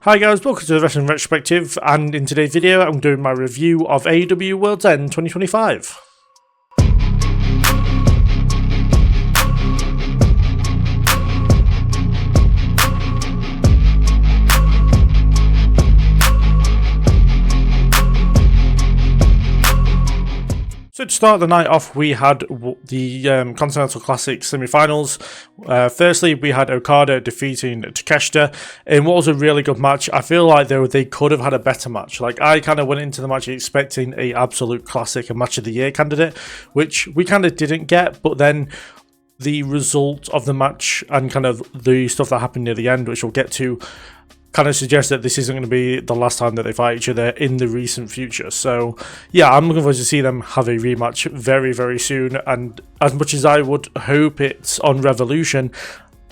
Hi guys, welcome to the Wrestling Retrospective, and in today's video I'm doing my review of AEW Worlds End 2025. So to start the night off, we had the Continental Classic semi-finals. Firstly, we had Okada defeating Takeshita in what was a really good match. I feel like they could have had a better match. Like, I kind of went into the match expecting a absolute classic, a match of the year candidate, which we kind of didn't get, but then the result of the match and kind of the stuff that happened near the end, which we'll get to, kind of suggests that this isn't going to be the last time that they fight each other in the recent future. So yeah, I'm looking forward to see them have a rematch very, very soon. And as much as I would hope it's on Revolution,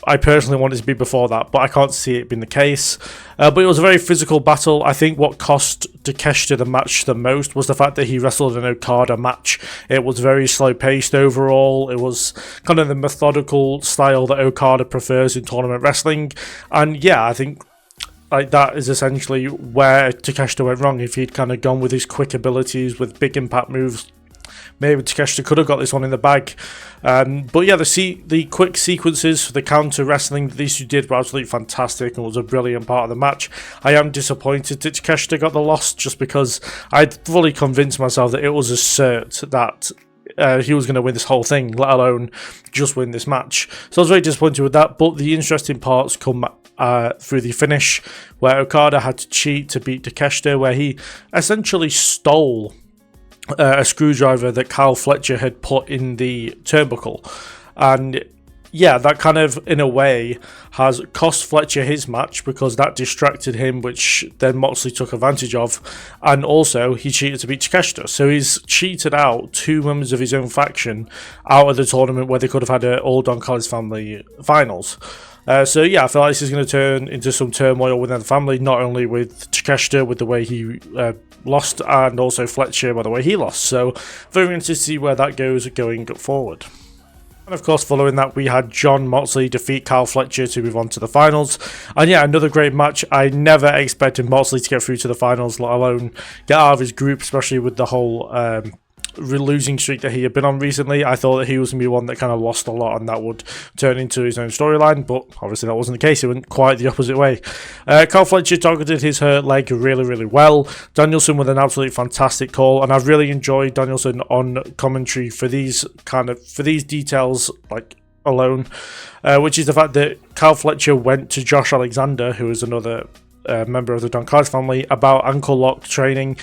I personally want it to be before that, but I can't see it being the case. But it was a very physical battle. I think what cost Takeshita the match the most was the fact that he wrestled an Okada match. It was very slow paced overall. It was kind of the methodical style that Okada prefers in tournament wrestling. And yeah, I think like that is essentially where Takeshita went wrong. If he'd kind of gone with his quick abilities with big impact moves, maybe Takeshita could have got this one in the bag. But yeah, the quick sequences, the counter wrestling that these two did were absolutely fantastic and was a brilliant part of the match. I am disappointed that Takeshita got the loss just because I'd fully convinced myself that it was a cert that he was going to win this whole thing, let alone just win this match. So I was very disappointed with that, but the interesting parts come through the finish, where Okada had to cheat to beat Takeshita, where he essentially stole a screwdriver that Kyle Fletcher had put in the turnbuckle. And yeah, that kind of, in a way, has cost Fletcher his match because that distracted him, which then Moxley took advantage of. And also, he cheated to beat Takeshita. So he's cheated out two members of his own faction out of the tournament where they could have had an all Don Callis family finals. So yeah, I feel like this is going to turn into some turmoil within the family, not only with Takeshita, with the way he lost, and also Fletcher by the way he lost. So very interested to see where that goes going forward. And of course, following that, we had John Moxley defeat Kyle Fletcher to move on to the finals. And yeah, another great match. I never expected Moxley to get through to the finals, let alone get out of his group, especially with the whole losing streak that he had been on recently. I thought that he was going to be one that kind of lost a lot and that would turn into his own storyline, but obviously that wasn't the case. It went quite the opposite way. Kyle Fletcher targeted his hurt leg really, really well. Danielson with an absolutely fantastic call, and I've really enjoyed Danielson on commentary for these details, like alone, which is the fact that Kyle Fletcher went to Josh Alexander, who is another member of the Don Callis family, about ankle lock training,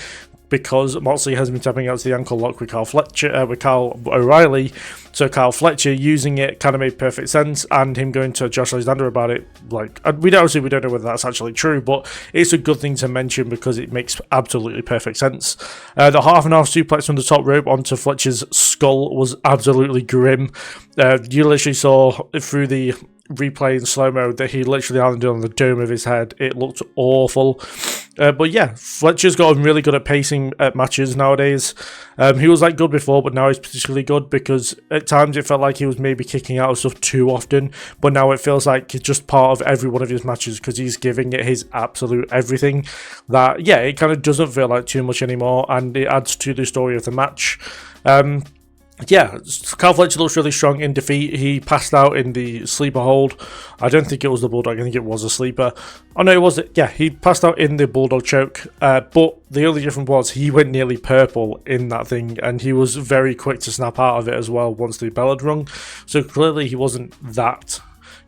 because Moxley has been tapping out to the ankle lock with Kyle O'Reilly. So Kyle Fletcher using it kind of made perfect sense, and him going to Josh Alexander about it, like, we don't know whether that's actually true, but it's a good thing to mention because it makes absolutely perfect sense. The half and half suplex from the top rope onto Fletcher's skull was absolutely grim. You literally saw through the replay in slow-mo that he literally landed on the dome of his head. It looked awful. But yeah, Fletcher's gotten really good at pacing at matches nowadays. He was like good before, but now he's particularly good because at times it felt like he was maybe kicking out of stuff too often, but now it feels like it's just part of every one of his matches because he's giving it his absolute everything. That, yeah, it kind of doesn't feel like too much anymore, and it adds to the story of the match. Yeah, Kyle Fletcher looks really strong in defeat. He passed out in the sleeper hold. I don't think it was the Bulldog. I think it was a sleeper. Oh no, it was. Yeah, he passed out in the Bulldog choke. But the only difference was he went nearly purple in that thing, and he was very quick to snap out of it as well once the bell had rung. So clearly he wasn't that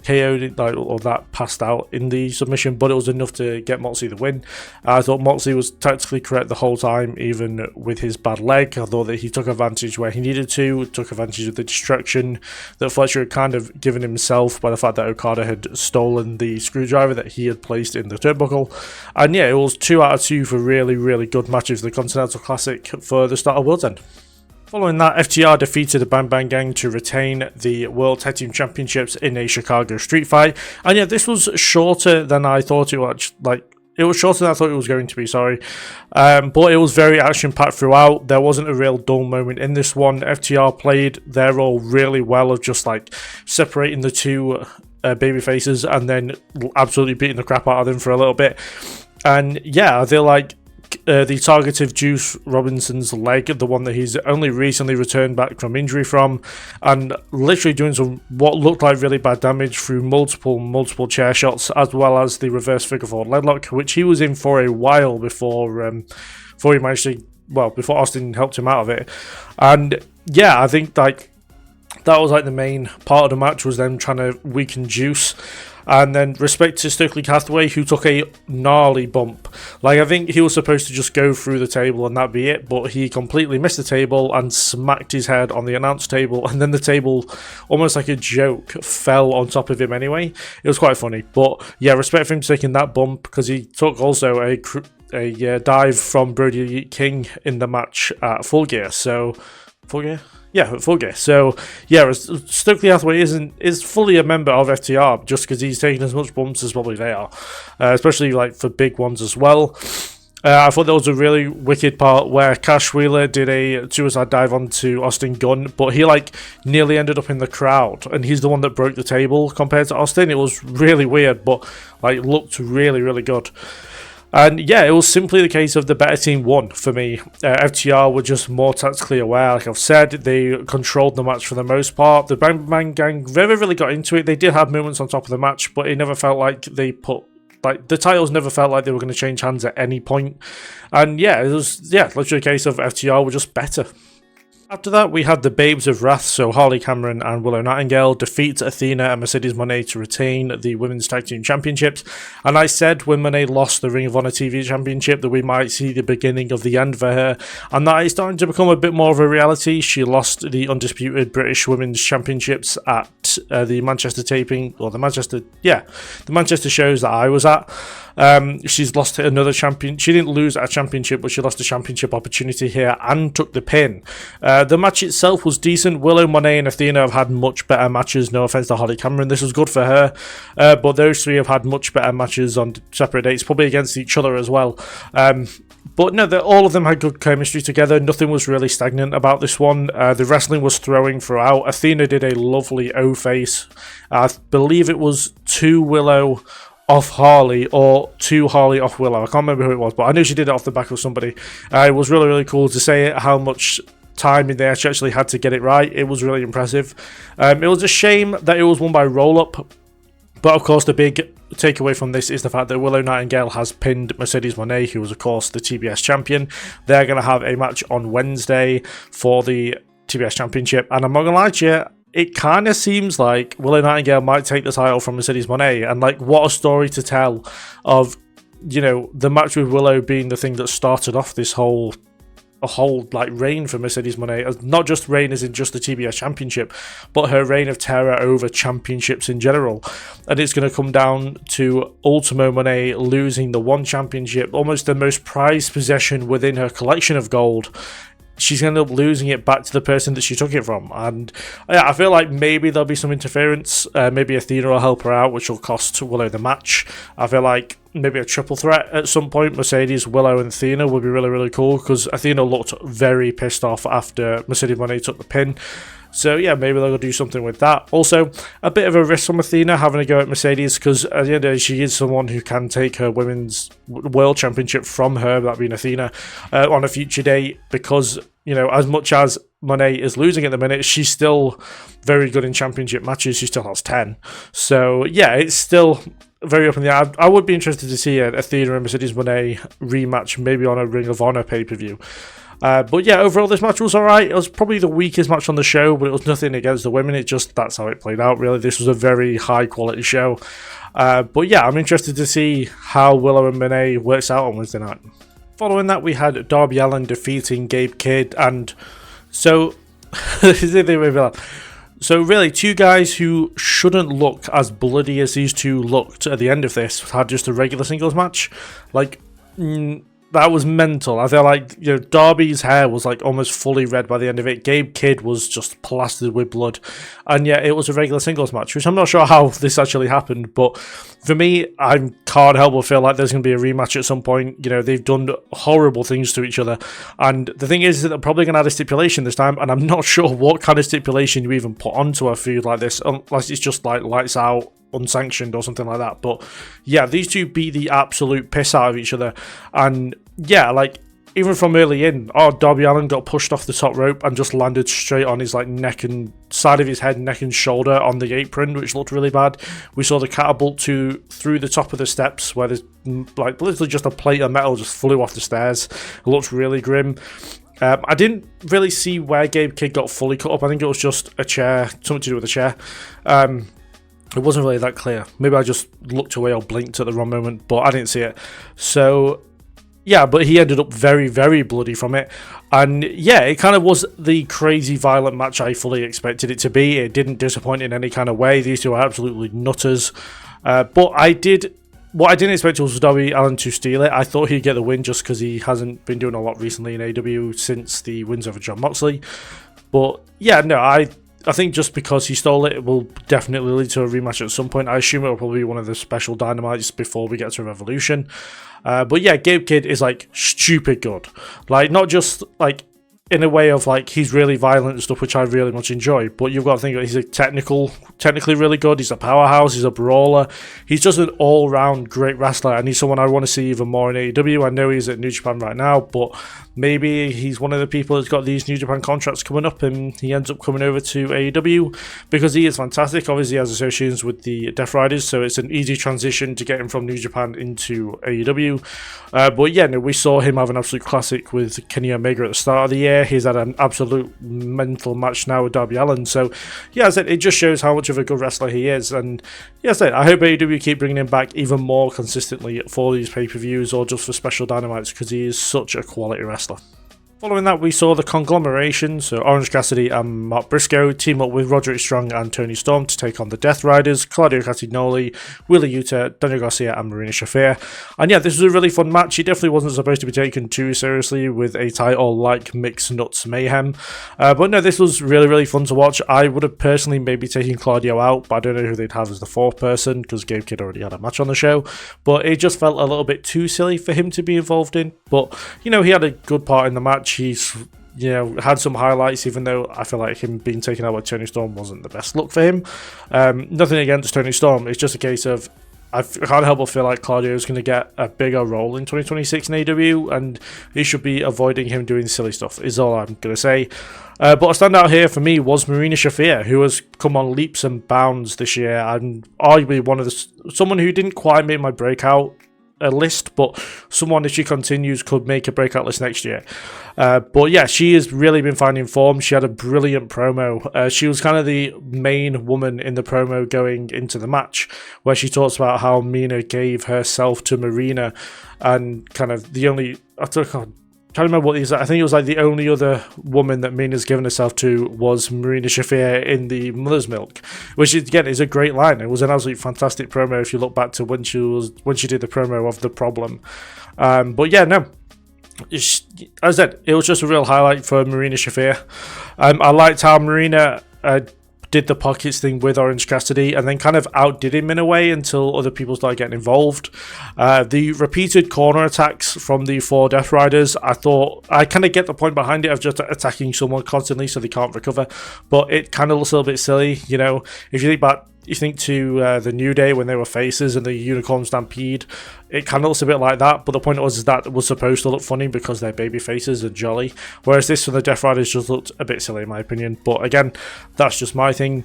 KO'd or that passed out in the submission, but it was enough to get Moxley the win. I thought Moxley was tactically correct the whole time, even with his bad leg. I thought that he took advantage where he needed to, took advantage of the distraction that Fletcher had kind of given himself by the fact that Okada had stolen the screwdriver that he had placed in the turnbuckle. And yeah, it was 2 out of 2 for really, really good matches. The Continental Classic for the start of World's End. Following that, FTR defeated the Bang Bang Gang to retain the World Tag Team Championships in a Chicago street fight. And yeah, this was shorter than I thought it was. It was shorter than I thought it was going to be, sorry. But it was very action-packed throughout. There wasn't a real dull moment in this one. FTR played their role really well of just like separating the two baby faces, and then absolutely beating the crap out of them for a little bit. And yeah, I feel like the target of Juice Robinson's leg, the one that he's only recently returned back from injury from, and literally doing some what looked like really bad damage through multiple chair shots, as well as the reverse figure four leg lock, which he was in for a while before he managed to, before Austin helped him out of it. And yeah, I think like that was like the main part of the match, was them trying to weaken Juice. And then respect to Stokely Hathaway, who took a gnarly bump. Like, I think he was supposed to just go through the table and that'd be it, but he completely missed the table and smacked his head on the announce table, and then the table, almost like a joke, fell on top of him anyway. It was quite funny. But yeah, respect for him taking that bump, because he took also a dive from Brody King in the match at Full Gear. So, Full Gear? Yeah, Full Gear. So, yeah, Stokely Hathaway is fully a member of FTR, just because he's taken as much bumps as probably they are, especially like for big ones as well. I thought there was a really wicked part where Cash Wheeler did a suicide dive onto Austin Gunn, but he like nearly ended up in the crowd, and he's the one that broke the table compared to Austin. It was really weird, but like looked really, really good. And yeah, it was simply the case of the better team won for me. FTR were just more tactically aware. Like I've said, they controlled the match for the most part. The Bang Bang Gang very really got into it. They did have moments on top of the match, but it never felt like they put... Like, the titles never felt like they were going to change hands at any point. And yeah, it was literally a case of FTR were just better. After that, we had the Babes of Wrath, so Harley Cameron and Willow Nightingale, defeat Athena and Mercedes Moné to retain the Women's Tag Team Championships. And I said when Moné lost the Ring of Honor TV Championship that we might see the beginning of the end for her, and that is starting to become a bit more of a reality. She lost the undisputed British Women's Championships at the Manchester taping, or the Manchester shows that I was at. She's lost another champion. She didn't lose a championship, but she lost a championship opportunity here and took the pin. The match itself was decent. Willow, Moné, and Athena have had much better matches. No offense to Holly Cameron, this was good for her. But those three have had much better matches on separate dates, probably against each other as well. But no, all of them had good chemistry together. Nothing was really stagnant about this one. The wrestling was throwing throughout. Athena did a lovely O-face. I believe it was 2 Willow off Harley, or 2 Harley off Willow. I can't remember who it was, but I knew she did it off the back of somebody. It was really, really cool to say how much time in there she actually had to get it right. It was really impressive. It was a shame that it was won by roll-up, but of course the big takeaway from this is the fact that Willow Nightingale has pinned Mercedes Moné, who was of course the TBS champion. They're going to have a match on Wednesday for the TBS championship, and I'm not going to lie to you, it kind of seems like Willow Nightingale might take the title from Mercedes Moné, and like what a story to tell of, you know, the match with Willow being the thing that started off this whole like reign for Mercedes Moné. Not just reign as in just the TBS championship, but her reign of terror over championships in general. And it's going to come down to Ultimo Moné losing the one championship, almost the most prized possession within her collection of gold. She's going to end up losing it back to the person that she took it from. And yeah, I feel like maybe there'll be some interference. Maybe Athena will help her out, which will cost Willow the match. I feel like maybe a triple threat at some point. Mercedes, Willow, and Athena would be really, really cool, because Athena looked very pissed off after Mercedes Moné took the pin. So yeah, maybe they'll do something with that. Also, a bit of a risk from Athena having to go at Mercedes, because at the end of the day, she is someone who can take her women's world championship from her, that being Athena, on a future date, because, you know, as much as Moné is losing at the minute, she's still very good in championship matches. She still has 10. So yeah, it's still very up in the air. I would be interested to see Athena and Mercedes Moné rematch, maybe on a Ring of Honor pay-per-view. But yeah, overall this match was alright. It was probably the weakest match on the show, but it was nothing against the women. It just, that's how it played out, really. This was a very high quality show. But yeah, I'm interested to see how Willow and Moné works out on Wednesday night. Following that, we had Darby Allin defeating Gabe Kidd, and so so really, 2 guys who shouldn't look as bloody as these 2 looked at the end of this had just a regular singles match. Like, that was mental. I feel like, you know, Darby's hair was like almost fully red by the end of it. Gabe Kidd was just plastered with blood, and yeah, it was a regular singles match, which I'm not sure how this actually happened, but for me, I can't help but feel like there's going to be a rematch at some point. You know, they've done horrible things to each other, and the thing is that they're probably going to add a stipulation this time, and I'm not sure what kind of stipulation you even put onto a feud like this, unless it's just like lights out unsanctioned or something like that. But yeah, these two beat the absolute piss out of each other. And yeah, like, even from early in, Darby Allin got pushed off the top rope and just landed straight on his like neck and side of his head, neck and shoulder on the apron, which looked really bad. We saw the catapult through the top of the steps where there's like literally just a plate of metal just flew off the stairs. It looked really grim. I didn't really see where Gabe Kidd got fully cut up. I think it was just a chair, something to do with a chair. It wasn't really that clear. Maybe I just looked away or blinked at the wrong moment, but I didn't see it. So yeah, but he ended up very, very bloody from it. And yeah, it kind of was the crazy violent match I fully expected it to be. It didn't disappoint in any kind of way. These two are absolutely nutters. But what I didn't expect was Darby Allin to steal it. I thought he'd get the win just because he hasn't been doing a lot recently in AEW since the wins over Jon Moxley. But yeah, no, I think just because he stole it will definitely lead to a rematch at some point. I assume it will probably be one of the special Dynamites before we get to Revolution. But yeah, Gabe Kidd is like stupid good. Like, not just like in a way of like he's really violent and stuff, which I really much enjoy, but you've got to think that he's technically really good. He's a powerhouse, he's a brawler, he's just an all-round great wrestler, and he's someone I want to see even more in AEW. I know he's at New Japan right now, but maybe he's one of the people that's got these New Japan contracts coming up and he ends up coming over to AEW because he is fantastic. Obviously he has associations with the Death Riders, so it's an easy transition to get him from New Japan into AEW. But yeah, no, we saw him have an absolute classic with Kenny Omega at the start of the year. He's had an absolute mental match now with Darby Allin. So yeah, I said it just shows how much of a good wrestler he is. And yeah, I said I hope AEW keep bringing him back even more consistently for these pay-per-views or just for special Dynamites because he is such a quality wrestler. Following that, we saw the conglomeration, so Orange Cassidy and Mark Briscoe team up with Roderick Strong and Tony Storm to take on the Death Riders, Claudio Castagnoli, Wheeler Yuta, Daniel Garcia and Marina Shafir. And yeah, this was a really fun match. It definitely wasn't supposed to be taken too seriously with a title like Mixed Nuts Mayhem. But no, this was really, really fun to watch. I would have personally maybe taken Claudio out, but I don't know who they'd have as the fourth person because Gabe Kidd already had a match on the show. But it just felt a little bit too silly for him to be involved in. But, you know, he had a good part in the match. He's, you know, had some highlights, even though I feel like him being taken out by Tony Storm wasn't the best look for him. Nothing against Tony Storm. It's just a case of I can't help but feel like Claudio is going to get a bigger role in 2026 in AEW, and he should be avoiding him doing silly stuff, is all I'm going to say. But a standout here for me was Marina Shafir, who has come on leaps and bounds this year, and arguably someone who didn't quite make my breakout list, but someone, if she continues, could make a breakout list next year. But yeah, she has really been finding form. She had a brilliant promo. She was kind of the main woman in the promo going into the match, where she talks about how Mina gave herself to Marina, and kind of the only, I can't remember what I think it was like the only other woman that Mina's given herself to was Marina Shafir in the Mother's Milk, which again is a great line. It was an absolutely fantastic promo if you look back to when she did the promo of The Problem. But yeah, no, as I said, it was just a real highlight for Marina Shafir. I liked how Marina did the pockets thing with Orange Cassidy and then kind of outdid him in a way until other people started getting involved. The repeated corner attacks from the four Death Riders, I thought, I kind of get the point behind it of just attacking someone constantly so they can't recover, but it kind of looks a little bit silly, you know. If you think back, you think to the New Day when they were faces and the Unicorn Stampede, it kind of looks a bit like that, but the point was that it was supposed to look funny because they're baby faces and jolly, whereas this from the Death Riders just looked a bit silly in my opinion. But again, that's just my thing.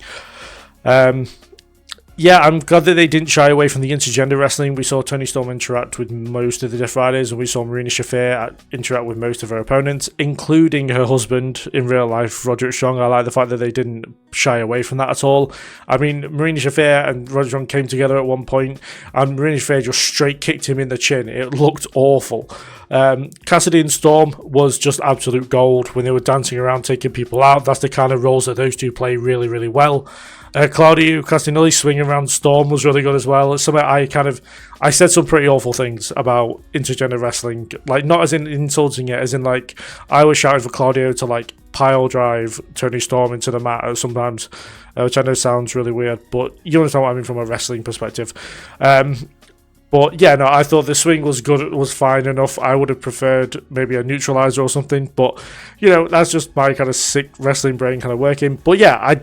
Yeah, I'm glad that they didn't shy away from the intergender wrestling. We saw Tony Storm interact with most of the Death Riders, and we saw Marina Shafir interact with most of her opponents, including her husband in real life, Roderick Strong. I like the fact that they didn't shy away from that at all. I mean, Marina Shafir and Roderick Strong came together at one point, and Marina Shafir just straight kicked him in the chin. It looked awful. Cassidy and Storm was just absolute gold when they were dancing around, taking people out. That's the kind of roles that those two play really, really well. Claudio Castagnoli swinging around Storm was really good as well. It's something I said some pretty awful things about intergender wrestling, like not as in insulting it, as in like I was shouting for Claudio to like pile drive Tony Storm into the mat sometimes, which I know sounds really weird, but you understand what I mean from a wrestling perspective. But yeah, no, I thought the swing was good, it was fine enough. I would have preferred maybe a neutralizer or something, but you know, that's just my kind of sick wrestling brain kind of working. But yeah,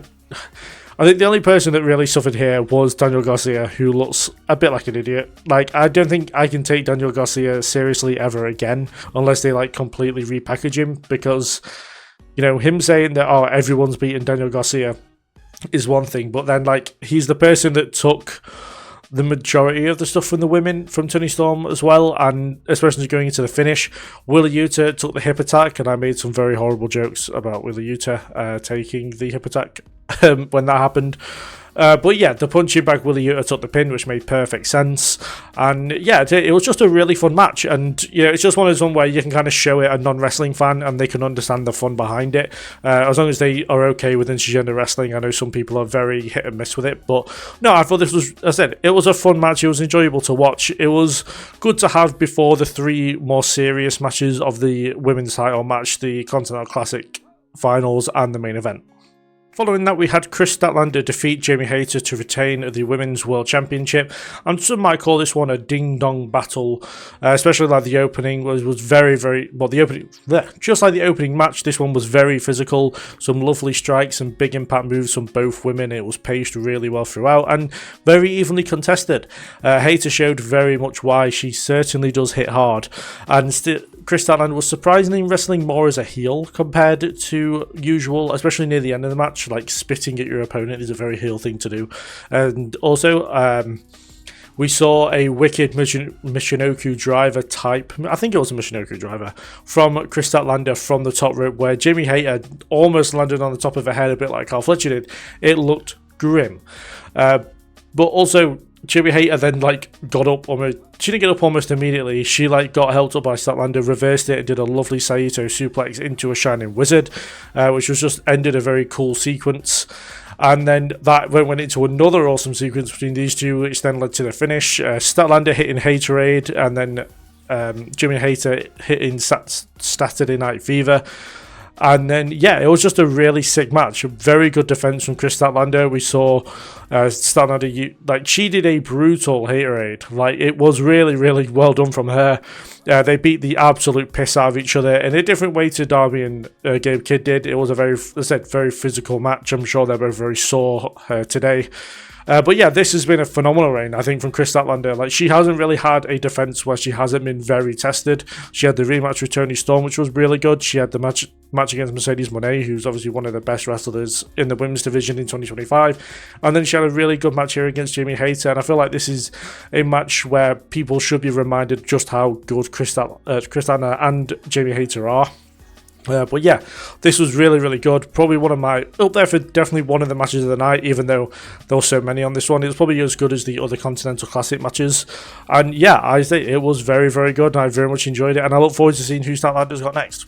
I think the only person that really suffered here was Daniel Garcia, who looks a bit like an idiot. Like, I don't think I can take Daniel Garcia seriously ever again, unless they, like, completely repackage him, because, you know, him saying that, oh, everyone's beaten Daniel Garcia is one thing, but then, like, he's the person that took the majority of the stuff from the women from Toni Storm as well, and especially going into the finish. Wheeler Yuta took the hip attack, and I made some very horrible jokes about Wheeler Yuta taking the hip attack when that happened. But yeah, the punching bag Wheeler Yuta took the pin, which made perfect sense. And yeah, it was just a really fun match. And you know, it's just one of those ones where you can kind of show it a non-wrestling fan and they can understand the fun behind it. As long as they are okay with intergender wrestling. I know some people are very hit and miss with it. But no, I thought this was, as I said, it was a fun match. It was enjoyable to watch. It was good to have before the three more serious matches of the women's title match, the Continental Classic Finals and the main event. Following that, we had Chris Statlander defeat Jamie Hayter to retain the Women's World Championship, and some might call this one a ding-dong battle, especially like the opening was very, very, well, the opening, just like the opening match, this one was very physical, some lovely strikes and big impact moves from both women. It was paced really well throughout and very evenly contested. Hayter showed very much why she certainly does hit hard, and Chris Statlander was surprisingly wrestling more as a heel compared to usual, especially near the end of the match. Like, spitting at your opponent is a very heel thing to do. And also, we saw a wicked Michinoku driver type, I think it was a Michinoku driver, from Chris Statlander from the top rope, where Jamie Hayter almost landed on the top of her head, a bit like Carl Fletcher did. It looked grim. But also, Jamie Hayter then, like, got up almost, she didn't get up almost immediately. She, like, got held up by Statlander, reversed it, and did a lovely Saito suplex into a Shining Wizard, which was just ended a very cool sequence. And then that went into another awesome sequence between these two, which then led to the finish. Statlander hitting Haterade, and then Jamie Hayter hitting Saturday Night Fever. And then, yeah, it was just a really sick match. Very good defense from Chris Statlander. We saw Statlander, like, she did a brutal Haterade. Like, it was really, really well done from her. They beat the absolute piss out of each other in a different way to Darby and Gabe Kidd did. It was a very, as I said, very physical match. I'm sure they're both very sore today. But yeah, this has been a phenomenal reign, I think, from Chris Statlander. Like, she hasn't really had a defense where she hasn't been very tested. She had the rematch with Toni Storm, which was really good. She had the match against Mercedes Moné, who's obviously one of the best wrestlers in the women's division in 2025. And then she had a really good match here against Jamie Hayter. And I feel like this is a match where people should be reminded just how good Chris Statlander and Jamie Hayter are. But yeah, this was really, really good. Probably one of my, up there for definitely one of the matches of the night, even though there were so many on this one. It was probably as good as the other Continental Classic matches. And yeah, I think it was very, very good, and I very much enjoyed it. And I look forward to seeing who Statlander's got next.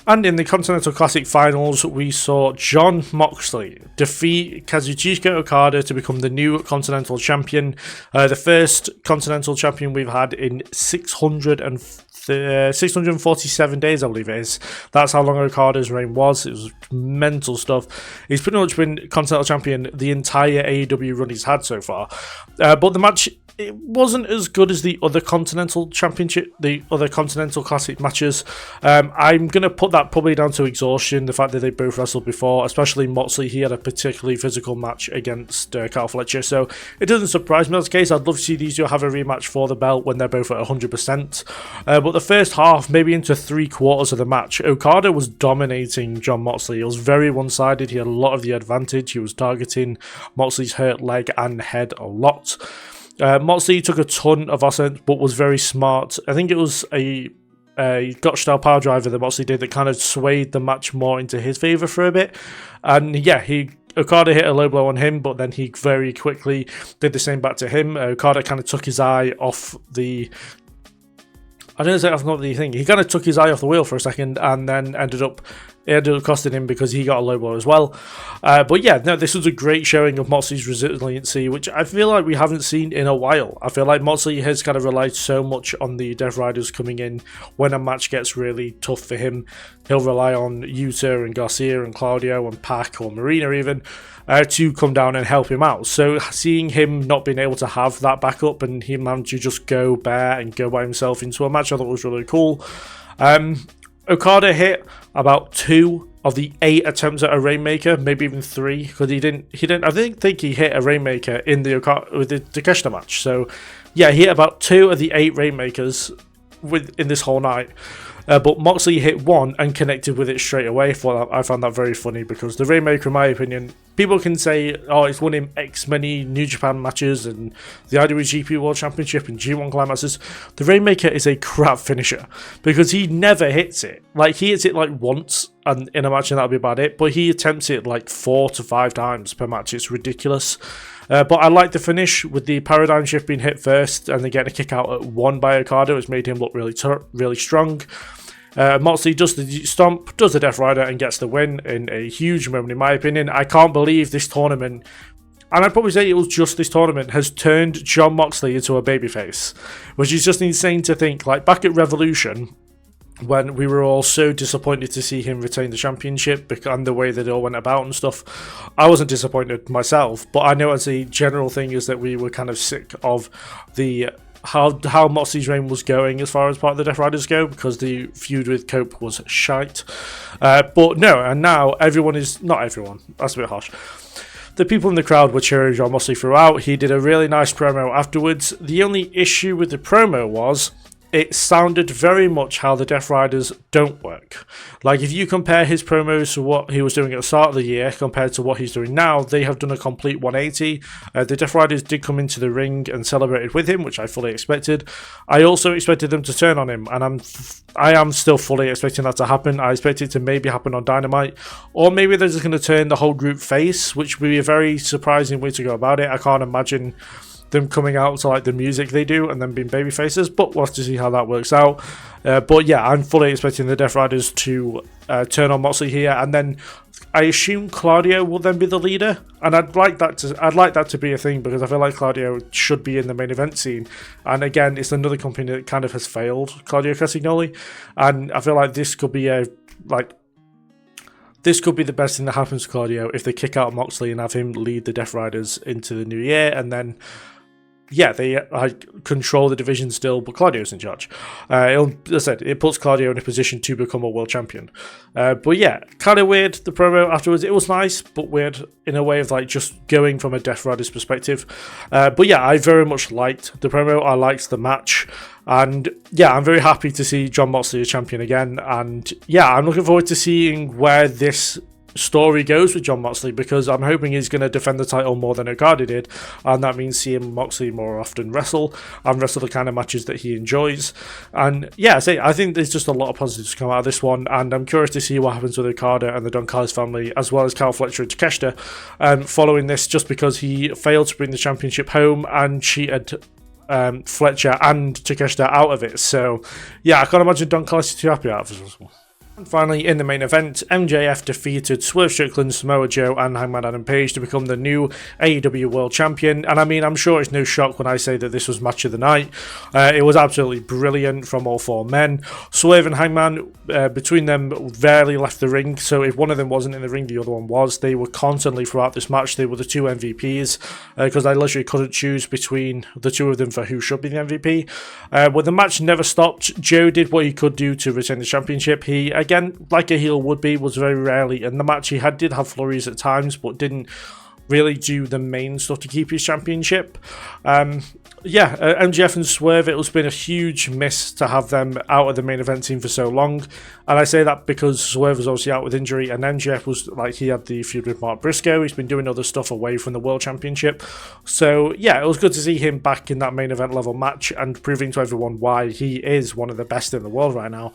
And in the Continental Classic Finals, we saw Jon Moxley defeat Kazuchika Okada to become the new Continental Champion. The first Continental Champion we've had in 647 days, I believe it is. That's how long Okada's reign was. It was mental stuff. He's pretty much been Continental Champion the entire AEW run he's had so far. But the match, it wasn't as good as the other Continental Championship, the other Continental Classic matches. I'm going to put that probably down to exhaustion, the fact that they both wrestled before, especially Moxley. He had a particularly physical match against Carl Fletcher, so it doesn't surprise me in this case. I'd love to see these two have a rematch for the belt when they're both at 100%. But the first half, maybe into 3/4 of the match, Okada was dominating Jon Moxley. It was very one-sided. He had a lot of the advantage. He was targeting Moxley's hurt leg and head a lot. Moxley took a ton of offense, but was very smart. I think it was a Gotch-style power driver that Moxley did that kind of swayed the match more into his favour for a bit. And yeah, Okada hit a low blow on him, but then he very quickly did the same back to him. Okada kind of took his eye off the... I don't know if not the thing. He kind of took his eye off the wheel for a second and then ended up costing him because he got a low blow as well. But yeah, no, this was a great showing of Moxley's resiliency, which I feel like we haven't seen in a while. I feel like Moxley has kind of relied so much on the Death Riders coming in when a match gets really tough for him. He'll rely on Yuta and Garcia and Claudio and Pac or Marina even to come down and help him out. So seeing him not being able to have that backup and him having to just go bare and go by himself into a match, I thought was really cool. Okada hit about 2 of the 8 attempts at a Rainmaker, maybe even 3, because he didn't. I didn't think he hit a Rainmaker in the Takeshita match. So, yeah, he hit about 2 of the 8 Rainmakers in this whole night. But Moxley hit 1 and connected with it straight away. I found that very funny, because the Rainmaker, in my opinion, people can say, oh, it's won him X many New Japan matches and the IWGP World Championship and G1 Climaxes. The Rainmaker is a crap finisher, because he never hits it. Like, he hits it like once and in a match, and that'll be about it. But he attempts it like 4 to 5 times per match. It's ridiculous. But I like the finish with the paradigm shift being hit first and then getting a kick out at 1 by Okada, which made him look really strong. Moxley does the stomp, does the Death Rider, and gets the win in a huge moment, in my opinion. I can't believe this tournament, and I'd probably say it was just this tournament, has turned Jon Moxley into a babyface, which is just insane to think. Like, back at Revolution, when we were all so disappointed to see him retain the championship and the way that it all went about and stuff, I wasn't disappointed myself, but I know as a general thing is that we were kind of sick of the how Moxley's reign was going as far as part of the Death Riders go, because the feud with Cope was shite. But no, and now everyone is, not everyone, that's a bit harsh. The people in the crowd were cheering Jon Moxley throughout. He did a really nice promo afterwards. The only issue with the promo was it sounded very much how the Death Riders don't work. Like, if you compare his promos to what he was doing at the start of the year compared to what he's doing now, they have done a complete 180. The Death Riders did come into the ring and celebrated with him, which I fully expected. I also expected them to turn on him, and I am still fully expecting that to happen. I expect it to maybe happen on Dynamite, or maybe they're just going to turn the whole group face, which would be a very surprising way to go about it. I can't imagine them coming out to like the music they do and then being baby faces, but we'll have to see how that works out. But yeah, I'm fully expecting the Death Riders to turn on Moxley here, and then I assume Claudio will then be the leader, and I'd like that to be a thing, because I feel like Claudio should be in the main event scene. And again, it's another company that kind of has failed Claudio Castagnoli, and I feel like this could be this could be the best thing that happens to Claudio if they kick out Moxley and have him lead the Death Riders into the new year, and then yeah, they control the division still, but Claudio's in charge. As I said, it puts Claudio in a position to become a world champion. But yeah, kind of weird, the promo afterwards. It was nice, but weird in a way of like just going from a Death Riders perspective. But yeah, I very much liked the promo. I liked the match. And yeah, I'm very happy to see Jon Moxley as champion again. And yeah, I'm looking forward to seeing where this story goes with Jon Moxley, because I'm hoping he's going to defend the title more than Okada did, and that means seeing Moxley more often wrestle and wrestle the kind of matches that he enjoys. And yeah, I think there's just a lot of positives to come out of this one, and I'm curious to see what happens with Okada and the Don Callis family, as well as Kyle Fletcher and Takeshita following this, just because he failed to bring the championship home and cheated Fletcher and Takeshita out of it. So yeah, I can't imagine Don Callis is too happy out of this one. And finally, in the main event, MJF defeated Swerve Strickland, Samoa Joe, and Hangman Adam Page to become the new AEW World Champion. And I mean, I'm sure it's no shock when I say that this was match of the night. It was absolutely brilliant from all 4 men. Swerve and Hangman, between them, rarely left the ring. So if one of them wasn't in the ring, the other one was. They were constantly throughout this match. They were the 2 MVPs, because I literally couldn't choose between the 2 of them for who should be the MVP. But the match never stopped. Joe did what he could do to retain the championship. He, again, like a heel would be, was very rarely in the match. He did have flurries at times, but didn't really do the main stuff to keep his championship. MJF and Swerve, it's been a huge miss to have them out of the main event team for so long. And I say that because Swerve was obviously out with injury, and MJF was like, he had the feud with Mark Briscoe. He's been doing other stuff away from the World Championship. So yeah, it was good to see him back in that main event level match and proving to everyone why he is one of the best in the world right now.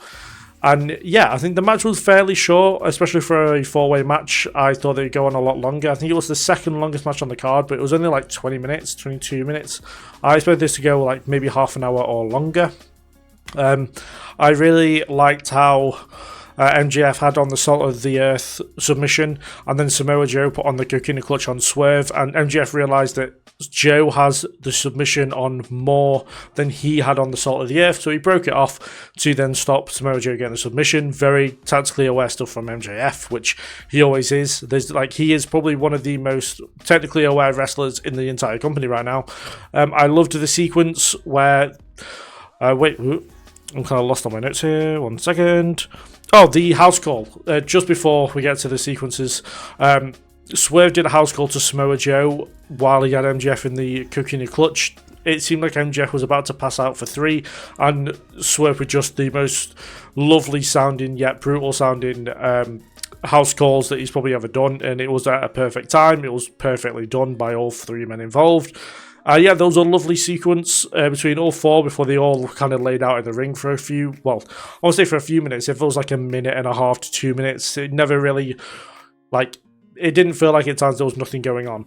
And yeah, I think the match was fairly short, especially for a 4-way match. I thought they'd go on a lot longer. I think it was the second longest match on the card, but it was only like 20 minutes, 22 minutes. I expected this to go like maybe half an hour or longer. I really liked how MJF had on the Salt of the Earth submission, and then Samoa Joe put on the Coquina Clutch on Swerve, and MJF realised that Joe has the submission on more than he had on the Salt of the Earth, so he broke it off to then stop Samoa Joe getting the submission. Very tactically aware stuff from MJF, which he always is. He is probably one of the most technically aware wrestlers in the entire company right now. I loved the sequence where I'm kind of lost on my notes here. 1 second. Oh, the house call. Just before we get to the sequences, Swerve did a house call to Samoa Joe while he had MJF in the coquina clutch. It seemed like MJF was about to pass out for 3, and Swerve with just the most lovely sounding yet brutal sounding house calls that he's probably ever done, and it was at a perfect time. It was perfectly done by all 3 men involved. Yeah, there was a lovely sequence between all 4 before they all kind of laid out in the ring for a few, well, I won't say for a few minutes. It feels like 1.5 to 2 minutes. It never really, it didn't feel like at times there was nothing going on.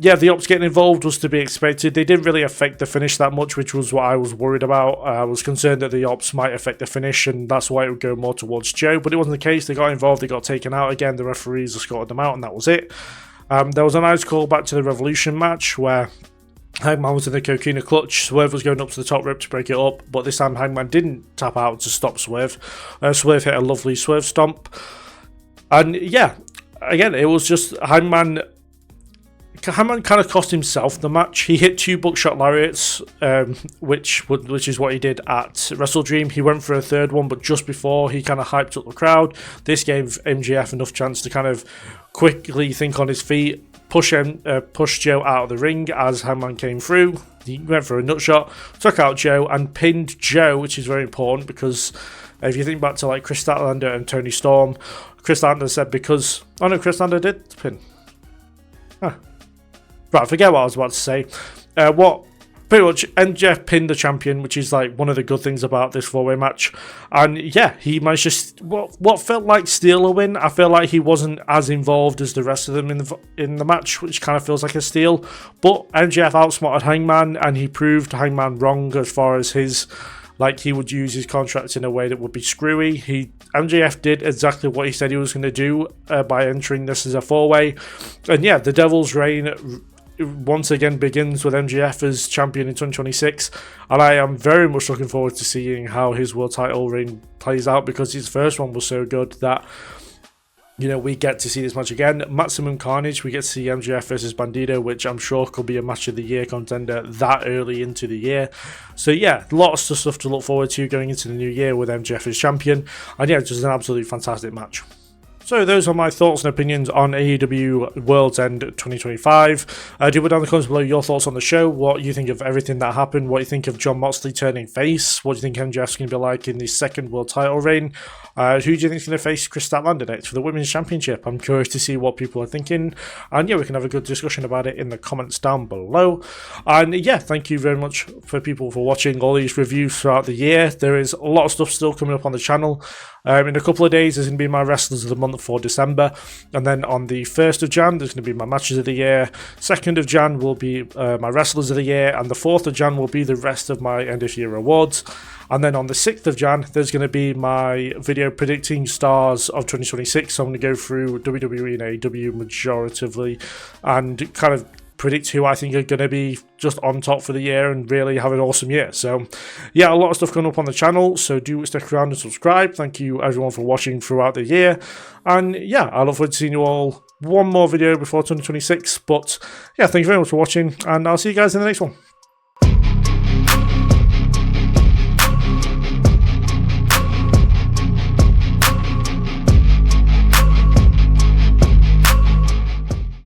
Yeah, the Ops getting involved was to be expected. They didn't really affect the finish that much, which was what I was worried about. I was concerned that the Ops might affect the finish, and that's why it would go more towards Joe, but it wasn't the case. They got involved, they got taken out again, the referees escorted them out, and that was it. There was a nice call back to the Revolution match, where Hangman was in the coquina clutch. Swerve was going up to the top rope to break it up, but this time Hangman didn't tap out to stop Swerve. Swerve hit a lovely Swerve stomp. And yeah, again, it was just Hangman kind of cost himself the match. He hit 2 buckshot lariats, which is what he did at Wrestle Dream. He went for a 3rd one, but just before, he kind of hyped up the crowd. This gave MJF enough chance to kind of quickly think on his feet, push Joe out of the ring as Hangman came through. He went for a nut shot, took out Joe, and pinned Joe, which is very important because if you think back to like Chris Statlander and Tony Storm, Chris Statlander said because... Oh no, Chris Statlander did pin. Huh. Right, I forget what I was about to say. Pretty much MJF pinned the champion, which is like one of the good things about this 4-way match. And yeah, he managed to what felt like steal a win. I feel like he wasn't as involved as the rest of them in the match, which kind of feels like a steal. But MJF outsmarted Hangman, and he proved Hangman wrong as far as his, like, he would use his contracts in a way that would be screwy. MJF did exactly what he said he was going to do by entering this as a 4-way. And yeah, the Devil's Reign once again begins with MJF as champion in 2026, and I am very much looking forward to seeing how his world title reign plays out, because his first one was so good that, you know, we get to see this match again. Maximum Carnage, we get to see MJF versus Bandito, which I'm sure could be a match of the year contender that early into the year. So yeah, lots of stuff to look forward to going into the new year with MJF as champion, and yeah, just an absolutely fantastic match. So those are my thoughts and opinions on AEW Worlds End 2025. Do put down in the comments below your thoughts on the show, what you think of everything that happened, what you think of Jon Moxley turning face, what do you think MJF's going to be like in the 2nd world title reign, who do you think is going to face Chris Statlander next for the Women's Championship? I'm curious to see what people are thinking, and yeah, we can have a good discussion about it in the comments down below. And yeah, thank you very much for people for watching all these reviews throughout the year. There is a lot of stuff still coming up on the channel. In a couple of days, there's going to be my Wrestlers of the Month for December. And then on the 1st of Jan, there's going to be my Matches of the Year. 2nd of Jan will be my Wrestlers of the Year. And the 4th of Jan will be the rest of my End of Year awards. And then on the 6th of Jan, there's going to be my video predicting stars of 2026. So I'm going to go through WWE and AEW majoritively and kind of predict who I think are going to be just on top for the year and really have an awesome year. So yeah, a lot of stuff coming up on the channel, so do stick around and subscribe. Thank you everyone for watching throughout the year, and yeah, I look forward to seeing you all one more video before 2026. But yeah, thank you very much for watching, and I'll see you guys in the next one.